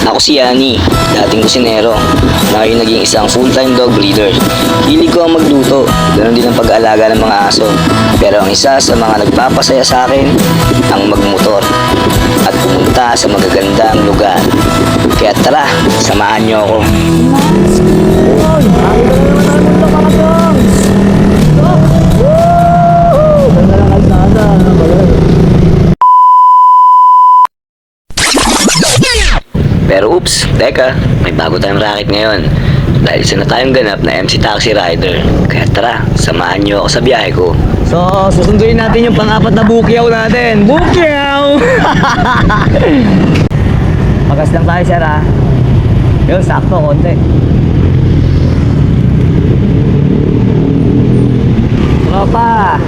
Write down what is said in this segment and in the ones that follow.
Ako si Yani, dating kusinero, na ngayon naging isang full-time dog breeder. Hilig ko ang magluto, ganoon din ang pag-aalaga ng mga aso. Pero ang isa sa mga nagpapasaya sa akin, ang magmotor at pumunta sa magagandang lugar. Kaya tara, samahan niyo ako. Pero oops, teka, may bago tayong racket ngayon. Dahil isa na tayong ganap na MC Taxi Rider. Kaya tara, samahan niyo ako sa biyahe ko. So, susunduin natin yung pang-apat na bukyaw natin. Bukyaw! Magas lang tayo, sir, ha? Yun, sakto, konti. Tropa!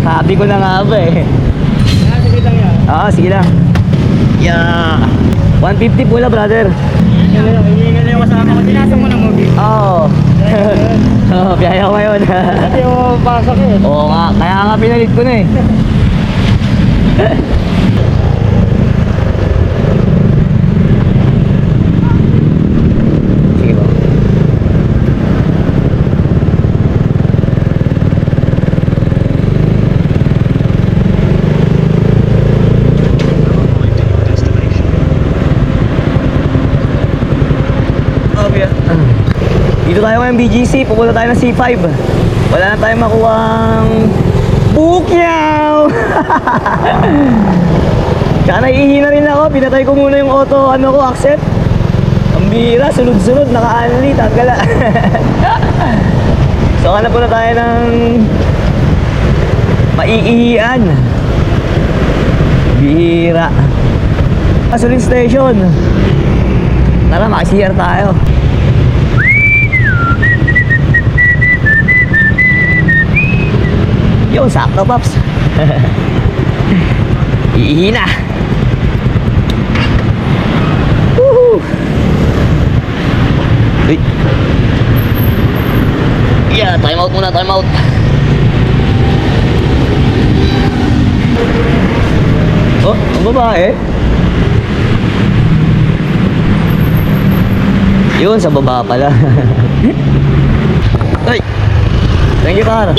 Happy ko na nga ba eh. Sige lang yan. Oo, sige lang. Yeah. 150 pula, brother. Hihingan na yung kasama ko. Tinasok mo ng movie. Oo. Oo, biyahe ako ngayon. Hindi mo pasok eh. Oo nga, kaya nga pinalit ko na eh. Sige ba? Dito tayo ngayon BGC, pupunta tayo ng C5. Wala na tayong makuhang bukyaw. Kaya naiihina rin ako, pinatay ko muna yung auto, ko, accept. Ang bira, sunod-sunod, naka-unli, tagala. So hanap muna tayo ng maiihian. Bira. Gasoline station. Tara, maki-CR tayo. Yun, sakto, Paps. Ihina. Woohoo! Uy. Yeah, time out muna, time out. Oh, ang babae. Yun, sa baba pala. Ay! Thank you, Car.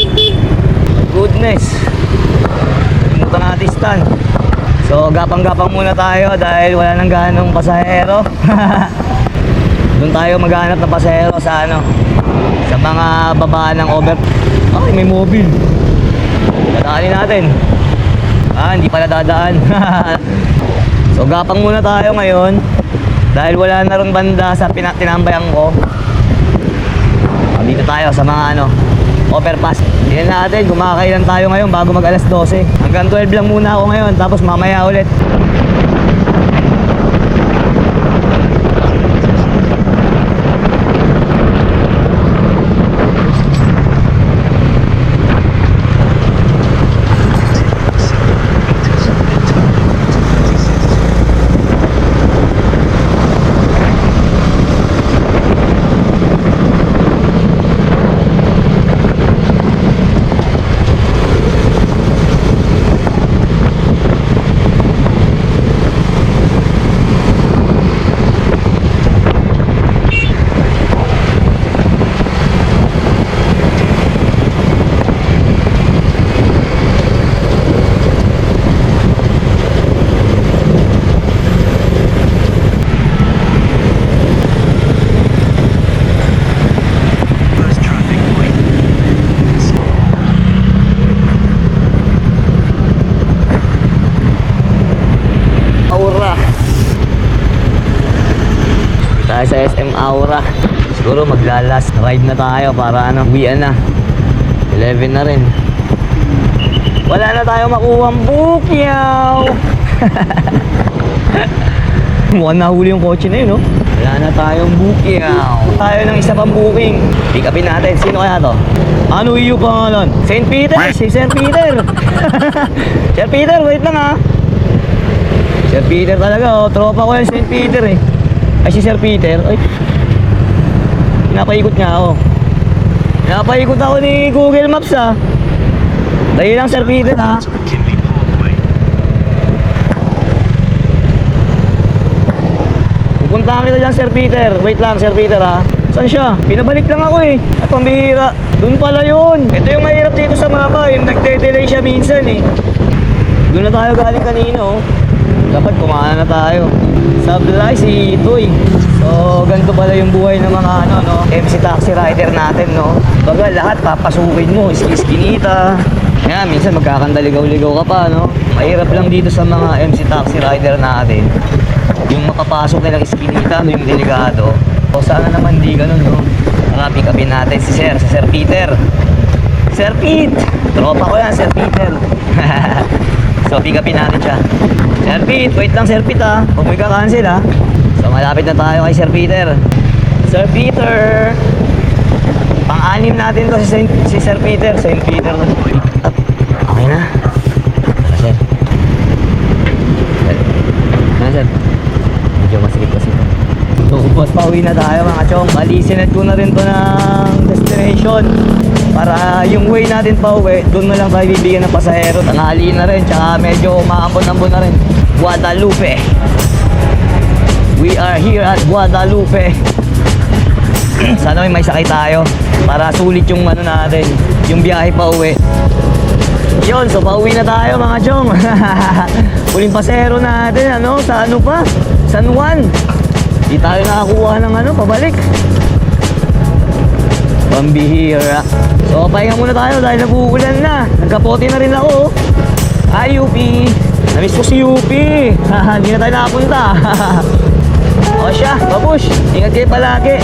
Goodness. Limutan natin stand. So gapang-gapang muna tayo dahil wala nang ganong pasahero. Doon tayo maghanap ng pasahero sa sa mga babaan ng over. Ay, may mobile. Dadaanin natin. Hindi pala dadaan. So gapang muna tayo ngayon dahil wala na rin banda sa tinambayan ko. Dito tayo sa mga overpass. Tingnan natin, kumakailan tayo ngayon bago mag alas 12. Hanggang 12 lang muna ako ngayon, tapos mamaya ulit. Tayo sa SM Aura. Siguro maglalas ride na tayo para uwian na. 11 na rin. Wala na tayo makuhang bukyaw. Mukhang nahuli yung kotse na yun, no? Wala na tayong bukyaw. Tayo ng isa pang booking. Pick upin natin. Sino kaya to? Ano iyo pangalan? St. Peter! Si Sir Peter! Sir Peter, wait lang ha. Sir Peter talaga, oh. Tropa ko yung St. Peter eh. Ay, si Sir Peter, ay, pinapaikot nga ako. Pinapaikot ako ni Google Maps ha. Dahil lang Sir Peter ha. Puntahan kita dyan, Sir Peter. Wait lang, Sir Peter ha. Saan siya? Pinabalik lang ako eh. At pambihira. Doon pala yun. Ito yung mahirap dito sa mapa. Yung nagde-delay siya minsan eh. Doon na tayo galing kanino. Dapat kumain na tayo. Sablay si Toy. So, ganito pala yung buhay ng mga MC taxi rider natin, no? Baga, lahat papasukin mo. Iskinita. Kaya minsan magkakandaligaw-ligaw ka pa, no? Mahirap lang dito sa mga MC taxi rider natin. Yung mapapasok nilang iskinita, no? Yung delikado. O sana naman di ganun, no? Tara, pick upin natin si Sir Peter. Sir Pete! Tropa ko yan, Sir Peter. So, pick upin natin siya. Sir Pete, wait lang Sir Pete ha. Huwag mo ika-cancel ha. So, malapit na tayo kay Sir Peter. Sir Peter! Pang-anim natin to si Sir Peter. Sir Peter. Okay na. Tara, Sir. Ano, Sir? Medyo masikip kasi ito. So, upos, pauwi na tayo mga chong. Bali, sinad ko na rin to ng destination. Para yung way natin pa uwi, doon na lang tayo bibigyan ng pasahero. Tanghali na rin, tsaka medyo umaambon-ambon na rin. Guadalupe. We are here at Guadalupe. Sana may sakay tayo para sulit yung natin, yung biyahe pa uwi. Yun, so pauwi na tayo mga chong. Huling pasahero natin, sa pa? San Juan. Di tayo nakakuha ng pabalik. Pambihira. So, pahinga muna tayo dahil nag-uulan na. Nagkapote na rin ako. Ay, UP. Namiss ko si UP. Hindi na tayo nakapunta. O siya, babush. Ingat kayo palagi.